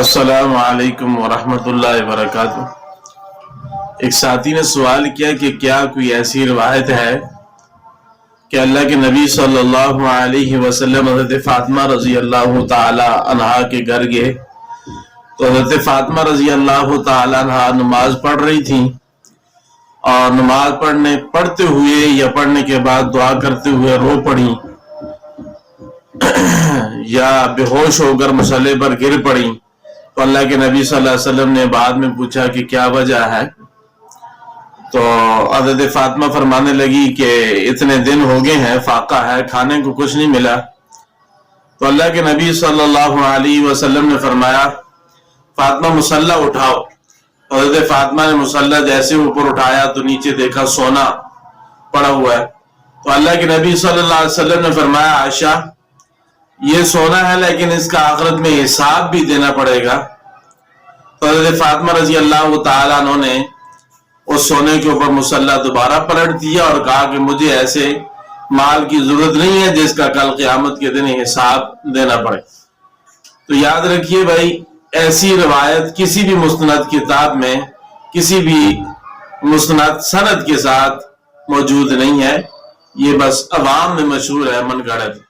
السلام علیکم ورحمۃ اللہ وبرکاتہ۔ ایک ساتھی نے سوال کیا کہ کیا کوئی ایسی روایت ہے کہ اللہ کے نبی صلی اللہ علیہ وسلم حضرت فاطمہ رضی اللہ تعالی عنہا کے گھر گئے تو حضرت فاطمہ رضی اللہ تعالی عنہا نماز پڑھ رہی تھی اور نماز پڑھتے ہوئے یا پڑھنے کے بعد دعا کرتے ہوئے رو پڑی یا بے ہوش ہو کر مصلی پر گر پڑی تو اللہ کے نبی صلی اللہ علیہ وسلم نے بعد میں پوچھا کہ کیا وجہ ہے، تو حضرت فاطمہ فرمانے لگی کہ اتنے دن ہو گئے ہیں، فاقہ ہے، کھانے کو کچھ نہیں ملا۔ تو اللہ کے نبی صلی اللہ علیہ وسلم نے فرمایا فاطمہ مصلی اٹھاؤ۔ حضرت فاطمہ نے مصلی جیسے اوپر اٹھایا تو نیچے دیکھا سونا پڑا ہوا ہے۔ تو اللہ کے نبی صلی اللہ علیہ وسلم نے فرمایا عائشہ یہ سونا ہے لیکن اس کا آخرت میں حساب بھی دینا پڑے گا۔ تو حضرت فاطمہ رضی اللہ تعالیٰ عنہ نے اس سونے کے اوپر مصلی دوبارہ پلٹ دیا اور کہا کہ مجھے ایسے مال کی ضرورت نہیں ہے جس کا کل قیامت کے دن حساب دینا پڑے۔ تو یاد رکھیے بھائی، ایسی روایت کسی بھی مستند کتاب میں کسی بھی مستند سند کے ساتھ موجود نہیں ہے، یہ بس عوام میں مشہور ہے، من گھڑت۔